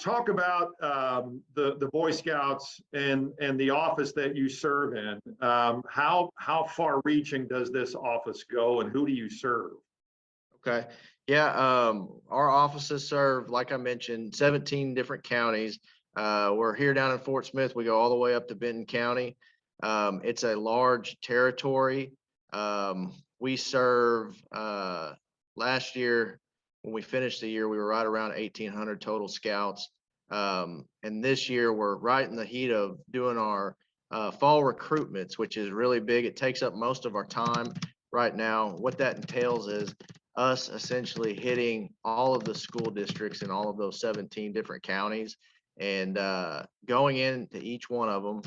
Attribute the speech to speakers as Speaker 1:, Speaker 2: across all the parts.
Speaker 1: talk about the Boy Scouts and the office that you serve in. How far-reaching does this office go, and who do you serve?
Speaker 2: Okay. Yeah. Our offices serve, like I mentioned, 17 different counties. We're here down in Fort Smith. We go all the way up to Benton County. It's a large territory. We serve, last year, when we finished the year, we were right around 1,800 total scouts. And this year we're right in the heat of doing our fall recruitments, which is really big. It takes up most of our time right now. What that entails is us essentially hitting all of the school districts in all of those 17 different counties and going into each one of them,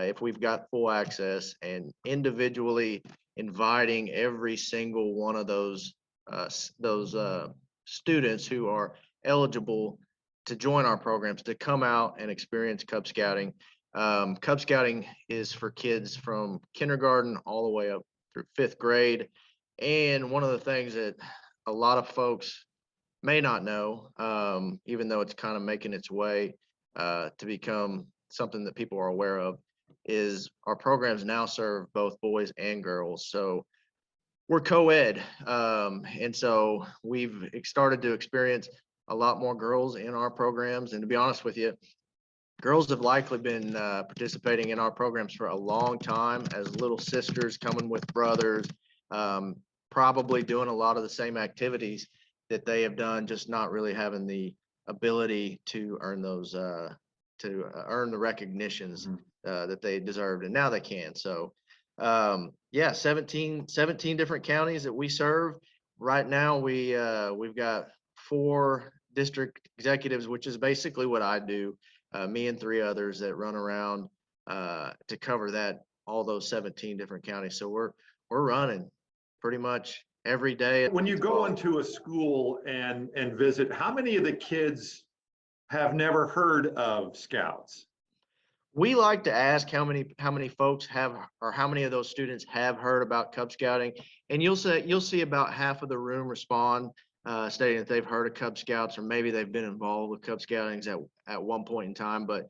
Speaker 2: if we've got full access, and individually inviting every single one of those students who are eligible to join our programs to come out and experience Cub Scouting. Cub Scouting is for kids from kindergarten all the way up through 5th grade. And one of the things that a lot of folks may not know, even though it's kind of making its way to become something that people are aware of, is our programs now serve both boys and girls. So we're co-ed, and so we've started to experience a lot more girls in our programs. And to be honest with you, girls have likely been participating in our programs for a long time as little sisters coming with brothers, probably doing a lot of the same activities that they have done, just not really having the ability to earn those, earn the recognitions that they deserved, and now they can. So yeah, 17 different counties that we serve. Right now, we've got 4 district executives, which is basically what I do. Me and 3 others that run around to cover all those 17 different counties. So we're running pretty much every day.
Speaker 1: When you go into a school and visit, how many of the kids have never heard of Scouts?
Speaker 2: We like to ask how many folks have, or how many of those students have heard about Cub Scouting, and you'll see about half of the room respond, stating that they've heard of Cub Scouts, or maybe they've been involved with Cub Scouting at one point in time. But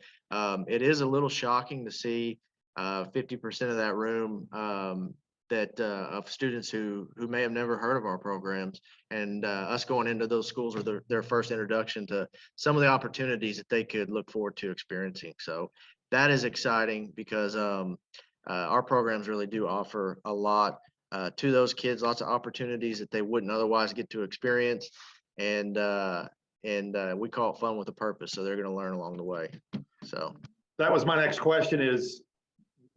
Speaker 2: it is a little shocking to see 50% of that room of students who may have never heard of our programs, and us going into those schools are their first introduction to some of the opportunities that they could look forward to experiencing. So that is exciting, because our programs really do offer a lot to those kids, lots of opportunities that they wouldn't otherwise get to experience, and we call it fun with a purpose. So they're going to learn along the way. So
Speaker 1: that was my next question, is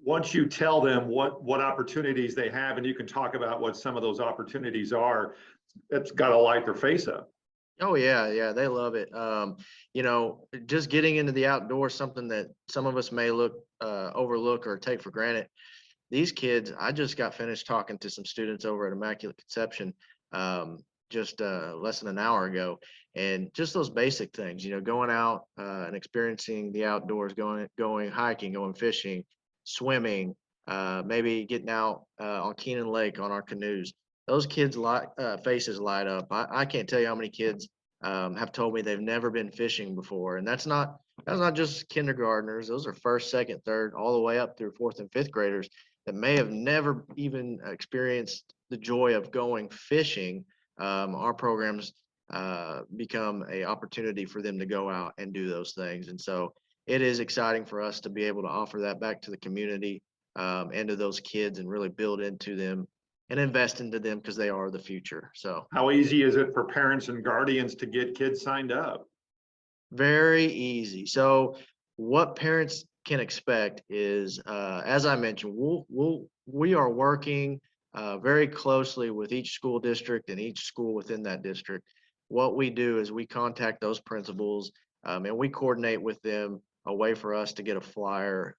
Speaker 1: once you tell them what opportunities they have, and you can talk about what some of those opportunities are, it's got to light their face up.
Speaker 2: Oh yeah, they love it. You know, just getting into the outdoors, something that some of us may overlook or take for granted. These kids, I just got finished talking to some students over at Immaculate Conception just less than an hour ago, and just those basic things, you know, going out and experiencing the outdoors, going hiking, going fishing, swimming, maybe getting out on Keenan Lake on our canoes. Those kids' faces light up. I can't tell you how many kids have told me they've never been fishing before, and that's not just kindergartners. Those are 1st, 2nd, 3rd, all the way up through 4th and 5th graders that may have never even experienced the joy of going fishing. Our programs become an opportunity for them to go out and do those things, and so it is exciting for us to be able to offer that back to the community and to those kids, and really build into them and invest into them, because they are the future. So
Speaker 1: how easy is it for parents and guardians to get kids signed up?
Speaker 2: Very easy. So what parents can expect is, as I mentioned, we are working very closely with each school district and each school within that district. What we do is we contact those principals and we coordinate with them a way for us to get a flyer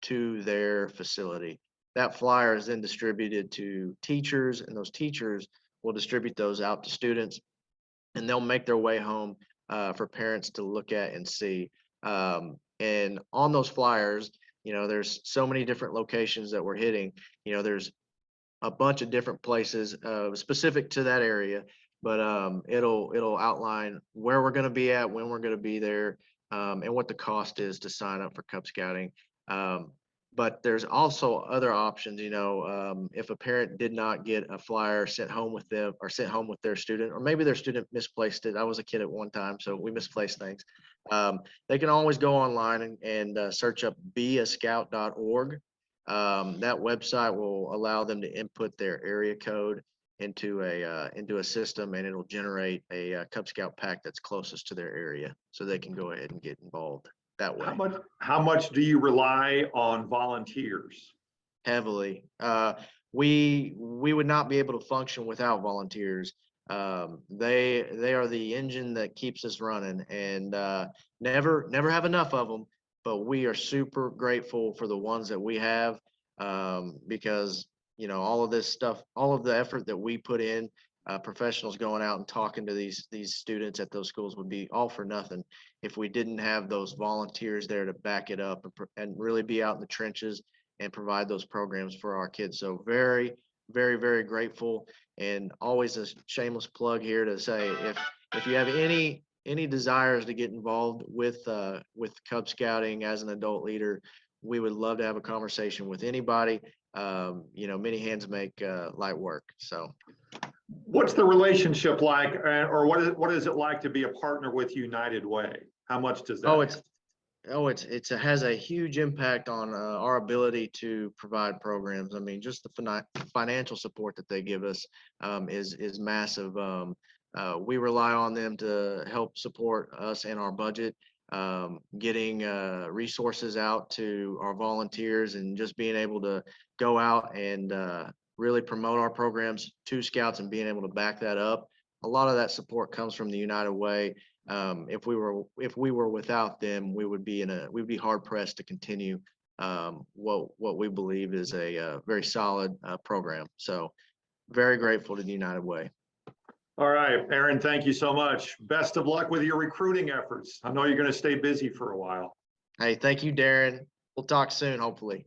Speaker 2: to their facility. That flyer is then distributed to teachers, and those teachers will distribute those out to students, and they'll make their way home for parents to look at and see. And on those flyers, you know, there's so many different locations that we're hitting. You know, there's a bunch of different places specific to that area. but it'll outline where we're going to be at, when we're going to be there, and what the cost is to sign up for Cub Scouting. But there's also other options, if a parent did not get a flyer sent home with them or sent home with their student, or maybe their student misplaced it. I was a kid at one time, so we misplaced things. They can always go online and search up beascout.org. That website will allow them to input their area code into a system, and it'll generate a Cub Scout pack that's closest to their area, so they can go ahead and get involved that way.
Speaker 1: How much do you rely on volunteers?
Speaker 2: Heavily. We would not be able to function without volunteers. They are the engine that keeps us running, and never have enough of them. But we are super grateful for the ones that we have, because all of this stuff, all of the effort that we put in, professionals going out and talking to these students at those schools would be all for nothing if we didn't have those volunteers there to back it up and really be out in the trenches and provide those programs for our kids. So very, very, very grateful, and always a shameless plug here to say, if you have any desires to get involved with Cub Scouting as an adult leader, we would love to have a conversation with anybody. Many hands make light work. So
Speaker 1: what's the relationship like, or what is it like to be a partner with United Way? How much does that?
Speaker 2: It has a huge impact on our ability to provide programs. I mean, just the financial support that they give us is massive. We rely on them to help support us and our budget, getting resources out to our volunteers, and just being able to go out and really promote our programs to Scouts and being able to back that up. A lot of that support comes from the United Way. If we were without them, we'd be hard pressed to continue what we believe is a very solid program. So very grateful to the United Way.
Speaker 1: All right, Daren, thank you so much. Best of luck with your recruiting efforts. I know you're going to stay busy for a while.
Speaker 2: Hey, thank you, Daren. We'll talk soon, hopefully.